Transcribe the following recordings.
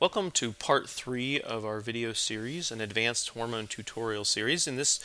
Welcome to part 3 of our video series, an advanced hormone tutorial series. In this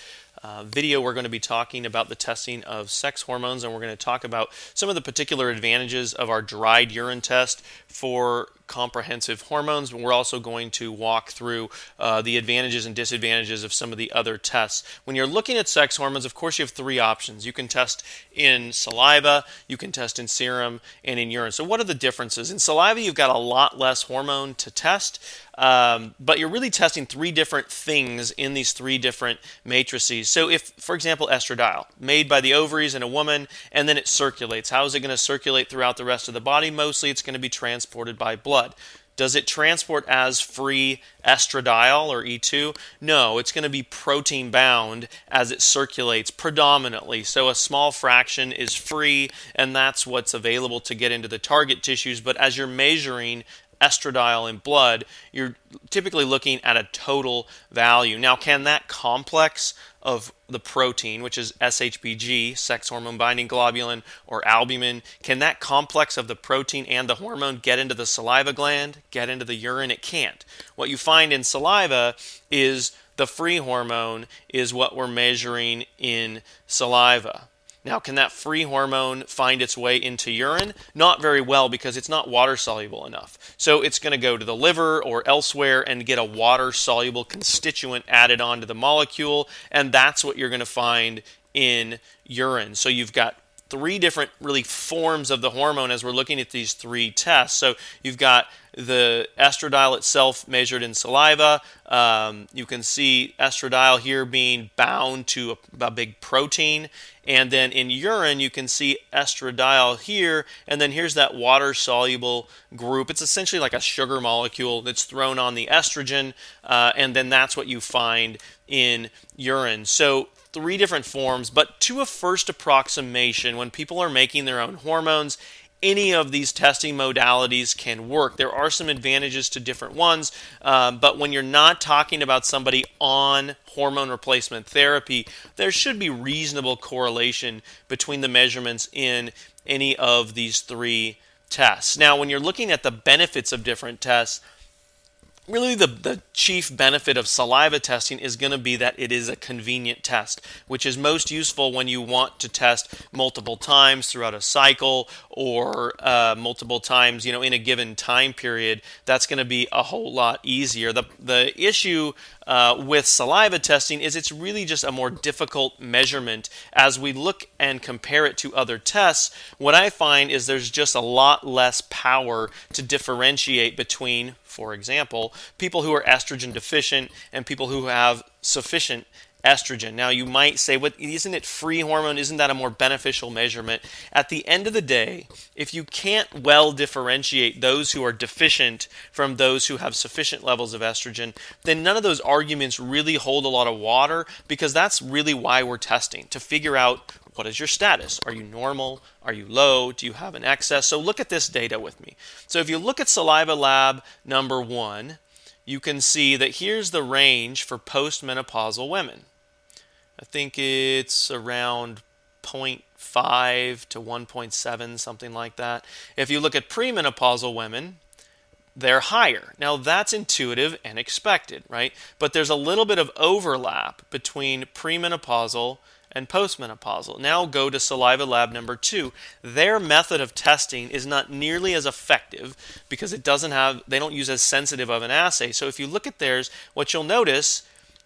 video, we're going to be talking about the testing of sex hormones, and we're going to talk about some of the particular advantages of our dried urine test for comprehensive hormones. But we're also going to walk through the advantages and disadvantages of some of the other tests. When you're looking at sex hormones, of course, you have three options. You can test in saliva, you can test in serum, and in urine. So what are the differences? In saliva, you've got a lot less hormone to test, but you're really testing three different things in these three different matrices. So if, for example, estradiol, made by the ovaries in a woman, and then it circulates. How is it going to circulate throughout the rest of the body? Mostly it's going to be transported by blood. Does it transport as free estradiol or E2? No, it's going to be protein bound as it circulates predominantly. So a small fraction is free, and that's what's available to get into the target tissues. But as you're measuring estradiol in blood, you're typically looking at a total value. Now, can that complex of the protein, which is SHBG, sex hormone binding globulin, or albumin, can that complex of the protein and the hormone get into the saliva gland, get into the urine? It can't. What you find in saliva is the free hormone is what we're measuring in saliva. Now, can that free hormone find its way into urine? Not very well, because it's not water soluble enough. So it's going to go to the liver or elsewhere and get a water soluble constituent added onto the molecule, and that's what you're going to find in urine. So you've got three different really forms of the hormone as we're looking at these three tests. So you've got the estradiol itself measured in saliva. You can see estradiol here being bound to a big protein. And then in urine, you can see estradiol here, and then here's that water-soluble group. It's essentially like a sugar molecule that's thrown on the estrogen, and then that's what you find in urine. So three different forms, but to a first approximation, when people are making their own hormones, any of these testing modalities can work. There are some advantages to different ones, but when you're not talking about somebody on hormone replacement therapy, there should be reasonable correlation between the measurements in any of these three tests. Now, when you're looking at the benefits of different tests, really, the chief benefit of saliva testing is going to be that it is a convenient test, which is most useful when you want to test multiple times throughout a cycle or multiple times, in a given time period. That's going to be a whole lot easier. The issue with saliva testing is it's really just a more difficult measurement. As we look and compare it to other tests, what I find is there's just a lot less power to differentiate between, for example, people who are estrogen deficient and people who have sufficient estrogen. Now, you might say, "What, isn't it free hormone? Isn't that a more beneficial measurement?" At the end of the day, if you can't well differentiate those who are deficient from those who have sufficient levels of estrogen, then none of those arguments really hold a lot of water, because that's really why we're testing, to figure out what is your status. Are you normal? Are you low? Do you have an excess? So look at this data with me. So if you look at saliva lab number 1, you can see that here's the range for postmenopausal women. I think it's around 0.5 to 1.7, something like that. If you look at premenopausal women, they're higher. Now, that's intuitive and expected, right? But there's a little bit of overlap between premenopausal and postmenopausal. Now go to saliva lab number 2. Their method of testing is not nearly as effective because they don't use as sensitive of an assay. So if you look at theirs, what you'll notice,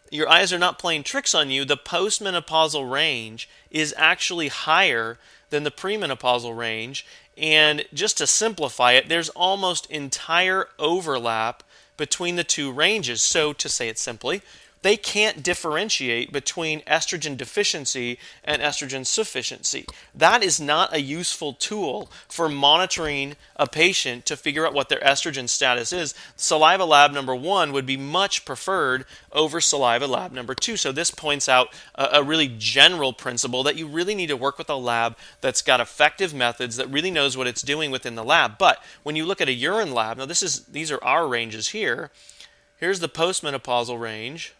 your eyes are not playing tricks on you. The postmenopausal range is actually higher than the premenopausal range. And just to simplify it, there's almost entire overlap between the two ranges. So to say it simply, they can't differentiate between estrogen deficiency and estrogen sufficiency. That is not a useful tool for monitoring a patient to figure out what their estrogen status is. Saliva lab number 1 would be much preferred over saliva lab number 2. So this points out a really general principle that you really need to work with a lab that's got effective methods, that really knows what it's doing within the lab. But when you look at a urine lab, now these are our ranges here. Here's the postmenopausal range,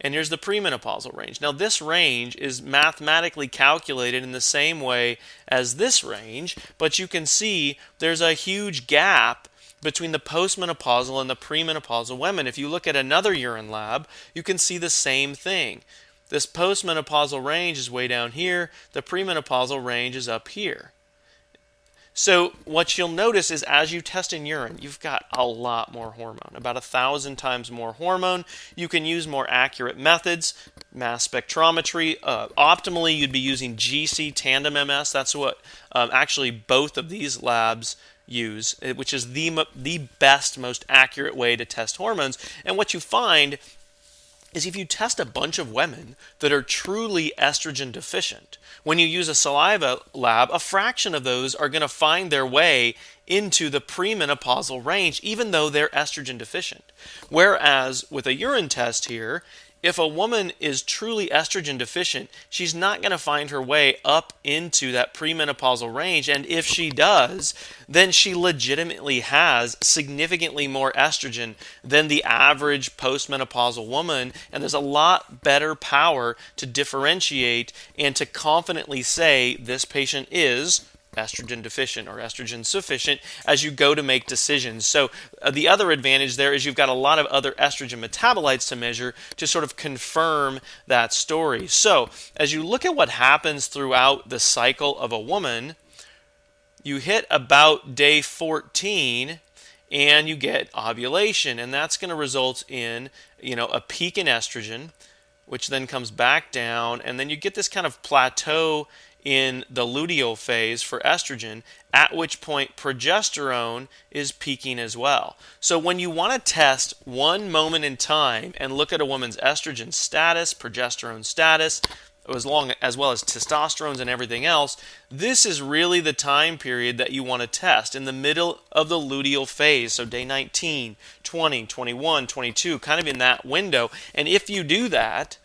and here's the premenopausal range. Now, this range is mathematically calculated in the same way as this range, but you can see there's a huge gap between the postmenopausal and the premenopausal women. If you look at another urine lab, you can see the same thing. This postmenopausal range is way down here. The premenopausal range is up here. So what you'll notice is as you test in urine, you've got a lot more hormone, about 1,000 times more hormone. You can use more accurate methods, mass spectrometry. Optimally, you'd be using GC tandem MS. That's what actually both of these labs use, which is the best, most accurate way to test hormones. And what you find is if you test a bunch of women that are truly estrogen deficient, when you use a saliva lab, a fraction of those are going to find their way into the premenopausal range, even though they're estrogen deficient. Whereas with a urine test here, if a woman is truly estrogen deficient, she's not going to find her way up into that premenopausal range. And if she does, then she legitimately has significantly more estrogen than the average postmenopausal woman. And there's a lot better power to differentiate and to confidently say this patient is estrogen deficient or estrogen sufficient as you go to make decisions. So the other advantage there is you've got a lot of other estrogen metabolites to measure to sort of confirm that story. So as you look at what happens throughout the cycle of a woman, you hit about day 14 and you get ovulation, and that's going to result in, a peak in estrogen, which then comes back down, and then you get this kind of plateau in the luteal phase for estrogen, at which point progesterone is peaking as well. So when you want to test one moment in time and look at a woman's estrogen status, progesterone status, as well as testosterone and everything else, this is really the time period that you want to test in the middle of the luteal phase, so day 19, 20, 21, 22, kind of in that window. And if you do that,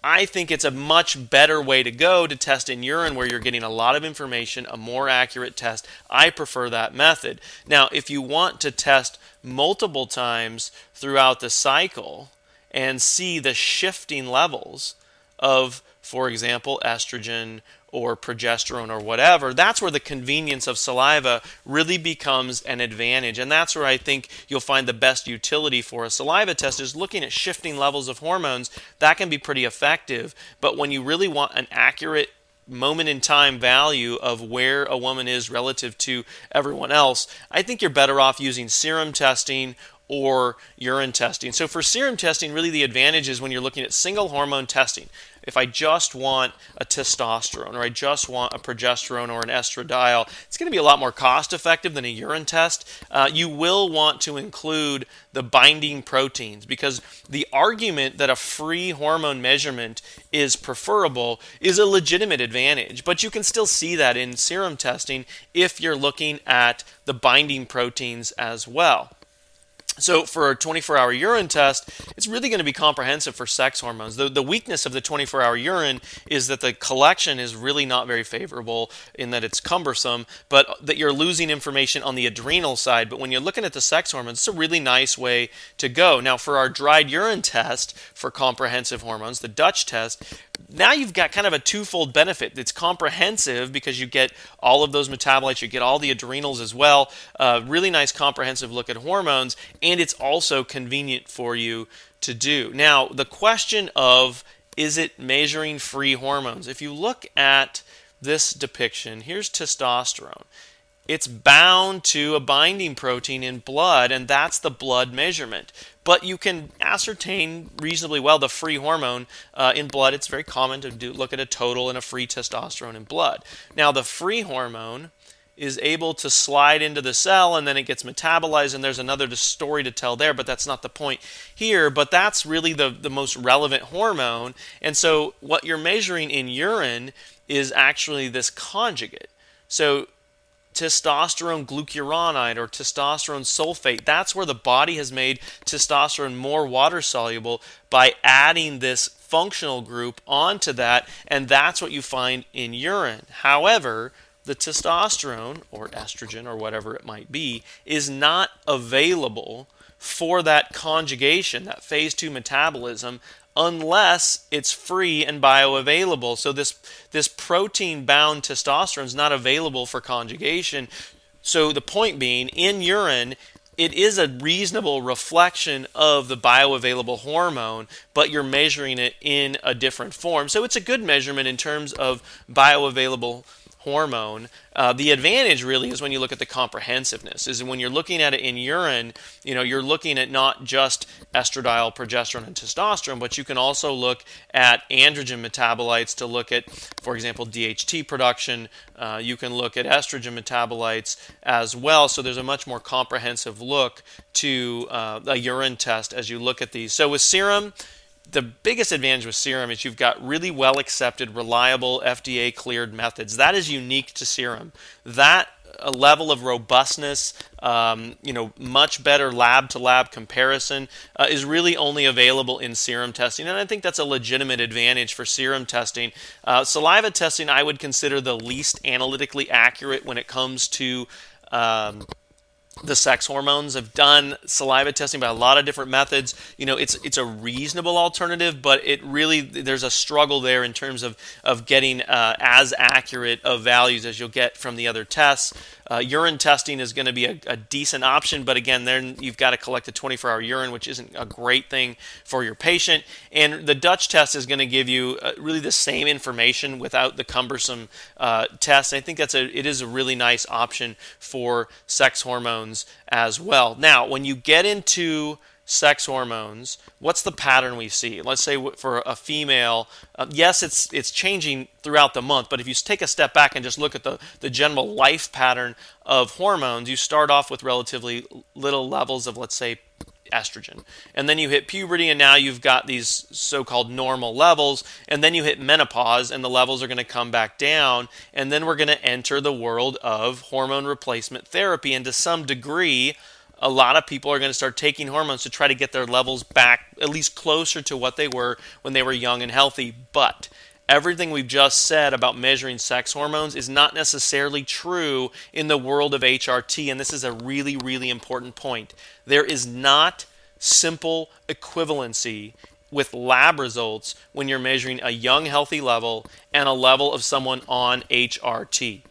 I think it's a much better way to go to test in urine where you're getting a lot of information, a more accurate test. I prefer that method. Now, if you want to test multiple times throughout the cycle and see the shifting levels of, for example, estrogen or progesterone or whatever, that's where the convenience of saliva really becomes an advantage. And that's where I think you'll find the best utility for a saliva test is looking at shifting levels of hormones. That can be pretty effective. But when you really want an accurate moment in time value of where a woman is relative to everyone else, I think you're better off using serum testing or urine testing. So for serum testing, really the advantage is when you're looking at single hormone testing. If I just want a testosterone or I just want a progesterone or an estradiol, it's going to be a lot more cost effective than a urine test. You will want to include the binding proteins because the argument that a free hormone measurement is preferable is a legitimate advantage. But you can still see that in serum testing if you're looking at the binding proteins as well. So for a 24-hour urine test, it's really going to be comprehensive for sex hormones. The weakness of the 24-hour urine is that the collection is really not very favorable in that it's cumbersome, but that you're losing information on the adrenal side. But when you're looking at the sex hormones, it's a really nice way to go. Now for our dried urine test for comprehensive hormones, the Dutch test, now you've got kind of a twofold benefit. It's comprehensive because you get all of those metabolites, you get all the adrenals as well. Really nice comprehensive look at hormones, and it's also convenient for you to do. Now, the question of, is it measuring free hormones? If you look at this depiction, here's testosterone. It's bound to a binding protein in blood, and that's the blood measurement. But you can ascertain reasonably well the free hormone in blood. It's very common to look at a total and a free testosterone in blood. Now, the free hormone is able to slide into the cell and then it gets metabolized, and there's another story to tell there, but that's not the point here. But that's really the most relevant hormone. And so what you're measuring in urine is actually this conjugate. So testosterone glucuronide or testosterone sulfate, that's where the body has made testosterone more water soluble by adding this functional group onto that, and that's what you find in urine. However, the testosterone or estrogen or whatever it might be is not available for that conjugation, that phase 2 metabolism, unless it's free and bioavailable. So this protein-bound testosterone is not available for conjugation. So the point being, in urine, it is a reasonable reflection of the bioavailable hormone, but you're measuring it in a different form. So it's a good measurement in terms of bioavailable hormone. The advantage really is when you look at the comprehensiveness, is when you're looking at it in urine, you're looking at not just estradiol, progesterone, and testosterone, but you can also look at androgen metabolites to look at, for example, DHT production. You can look at estrogen metabolites as well. So there's a much more comprehensive look to a urine test as you look at these. So with serum, the biggest advantage with serum is you've got really well accepted, reliable, FDA cleared methods. That is unique to serum. That a level of robustness, much better lab to lab comparison is really only available in serum testing. And I think that's a legitimate advantage for serum testing. Saliva testing I would consider the least analytically accurate when it comes to the sex hormones. Have done saliva testing by a lot of different methods. It's a reasonable alternative, but there's a struggle there in terms of getting as accurate of values as you'll get from the other tests. Urine testing is going to be a decent option, but again, then you've got to collect a 24-hour urine, which isn't a great thing for your patient. And the Dutch test is going to give you really the same information without the cumbersome test. I think it is a really nice option for sex hormones as well. Now, when you get into sex hormones, what's the pattern we see? Let's say for a female, yes, it's changing throughout the month, but if you take a step back and just look at the general life pattern of hormones, you start off with relatively little levels of, let's say, estrogen. And then you hit puberty, and now you've got these so-called normal levels, and then you hit menopause, and the levels are going to come back down, and then we're going to enter the world of hormone replacement therapy, and to some degree, a lot of people are going to start taking hormones to try to get their levels back at least closer to what they were when they were young and healthy. But everything we've just said about measuring sex hormones is not necessarily true in the world of HRT, and this is a really, really important point. There is not simple equivalency with lab results when you're measuring a young, healthy level and a level of someone on HRT.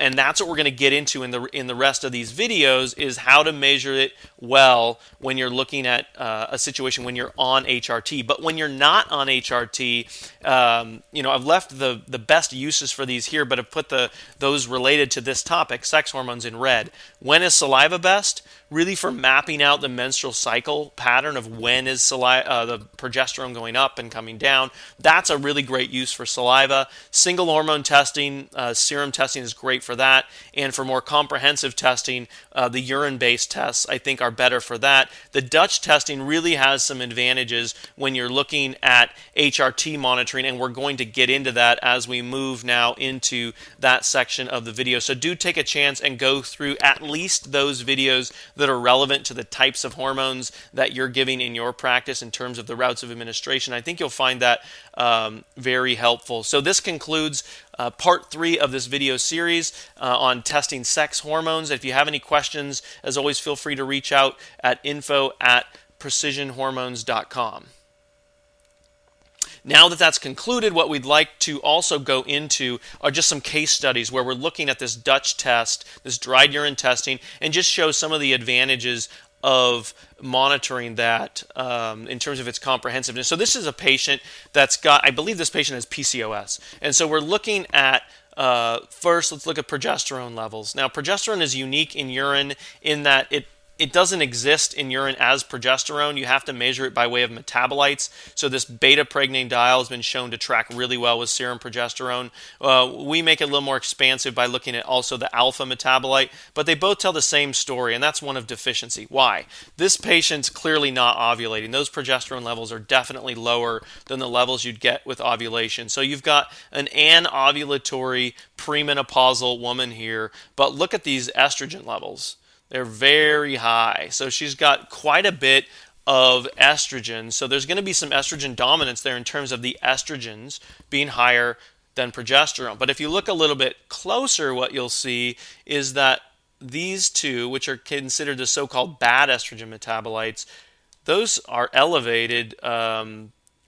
And that's what we're going to get into in the rest of these videos, is how to measure it well when you're looking at a situation when you're on HRT. But when you're not on HRT, I've left the best uses for these here, but have put those related to this topic, sex hormones, in red. When is saliva best? Really for mapping out the menstrual cycle pattern of when is the progesterone going up and coming down. That's a really great use for saliva. Single hormone testing, serum testing is great for that. And for more comprehensive testing, the urine-based tests, I think, are better for that. The Dutch testing really has some advantages when you're looking at HRT monitoring, and we're going to get into that as we move now into that section of the video. So do take a chance and go through at least those videos that are relevant to the types of hormones that you're giving in your practice in terms of the routes of administration. I think you'll find that very helpful. So this concludes part 3 of this video series on testing sex hormones. If you have any questions, as always, feel free to reach out at info@precisionhormones.com. Now that that's concluded, what we'd like to also go into are just some case studies where we're looking at this Dutch test, this dried urine testing, and just show some of the advantages of monitoring that in terms of its comprehensiveness. So this is a patient that's got, I believe this patient has PCOS. And so we're looking at, first, let's look at progesterone levels. Now, progesterone is unique in urine in that it doesn't exist in urine as progesterone. You have to measure it by way of metabolites. So this beta-pregnenolone has been shown to track really well with serum progesterone. We make it a little more expansive by looking at also the alpha metabolite, but they both tell the same story, and that's one of deficiency. Why? This patient's clearly not ovulating. Those progesterone levels are definitely lower than the levels you'd get with ovulation. So you've got an anovulatory premenopausal woman here, but look at these estrogen levels. They're very high. So she's got quite a bit of estrogen. So there's going to be some estrogen dominance there in terms of the estrogens being higher than progesterone. But if you look a little bit closer, what you'll see is that these two, which are considered the so-called bad estrogen metabolites, those are elevated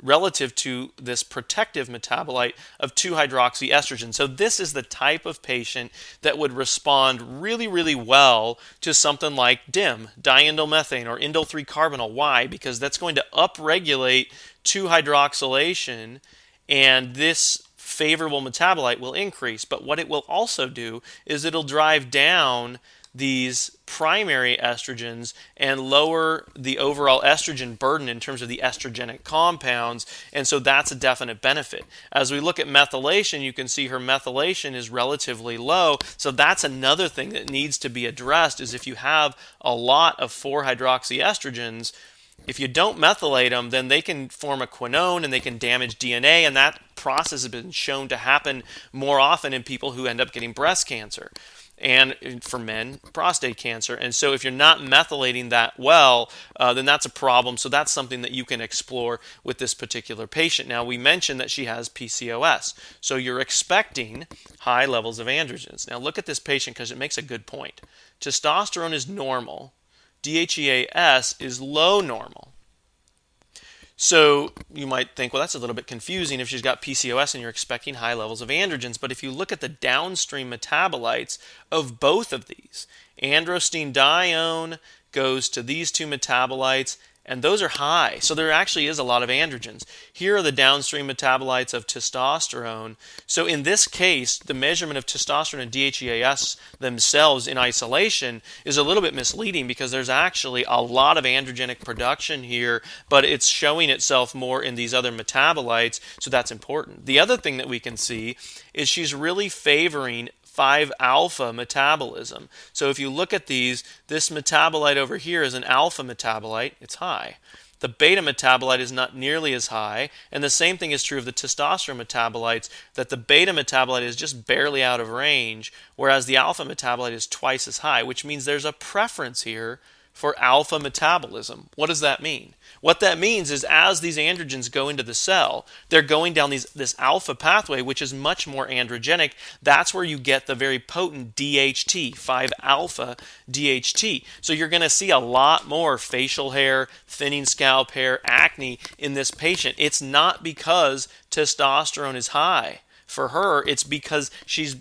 relative to this protective metabolite of 2-hydroxyestrogen. So this is the type of patient that would respond really, really well to something like DIM, diindolylmethane, or indole 3-carbinol. Why? Because that's going to upregulate 2-hydroxylation, and this favorable metabolite will increase. But what it will also do is it'll drive down these primary estrogens and lower the overall estrogen burden in terms of the estrogenic compounds, and so that's a definite benefit. As we look at methylation, you can see her methylation is relatively low, so that's another thing that needs to be addressed. Is if you have a lot of 4-hydroxyestrogens, if you don't methylate them, then they can form a quinone and they can damage DNA, and that process has been shown to happen more often in people who end up getting breast cancer, and for men, prostate cancer. And so if you're not methylating that well, then that's a problem. So that's something that you can explore with this particular patient. Now, we mentioned that she has PCOS, so you're expecting high levels of androgens. Now, look at this patient because it makes a good point. Testosterone is normal. DHEAS is low normal. So you might think, well, that's a little bit confusing if she's got PCOS and you're expecting high levels of androgens. But if you look at the downstream metabolites of both of these, androstenedione goes to these two metabolites, and those are high. So there actually is a lot of androgens. Here are the downstream metabolites of testosterone. So in this case, the measurement of testosterone and DHEAS themselves in isolation is a little bit misleading because there's actually a lot of androgenic production here, but it's showing itself more in these other metabolites, so that's important. The other thing that we can see is she's really favoring 5-alpha metabolism. So if you look at these, this metabolite over here is an alpha metabolite. It's high. The beta metabolite is not nearly as high, and the same thing is true of the testosterone metabolites, that the beta metabolite is just barely out of range, whereas the alpha metabolite is twice as high, which means there's a preference here for alpha metabolism. What does that mean? What that means is as these androgens go into the cell, they're going down this alpha pathway, which is much more androgenic. That's where you get the very potent DHT, 5-alpha DHT. So you're going to see a lot more facial hair, thinning scalp hair, acne in this patient. It's not because testosterone is high. For her, it's because she's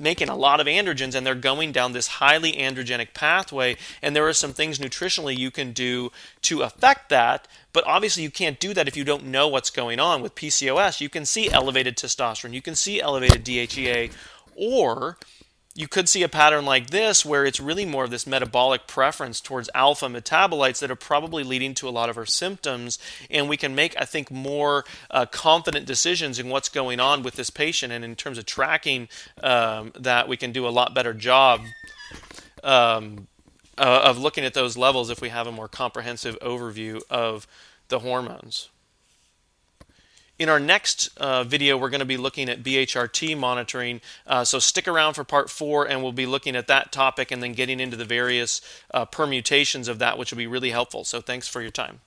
making a lot of androgens and they're going down this highly androgenic pathway, and there are some things nutritionally you can do to affect that, but obviously you can't do that if you don't know what's going on. With PCOS, you can see elevated testosterone, you can see elevated DHEA, or you could see a pattern like this where it's really more of this metabolic preference towards alpha metabolites that are probably leading to a lot of her symptoms, and we can make, I think, more confident decisions in what's going on with this patient, and in terms of tracking that, we can do a lot better job of looking at those levels if we have a more comprehensive overview of the hormones. In our next video, we're going to be looking at BHRT monitoring, so stick around for part 4, and we'll be looking at that topic and then getting into the various permutations of that, which will be really helpful. So thanks for your time.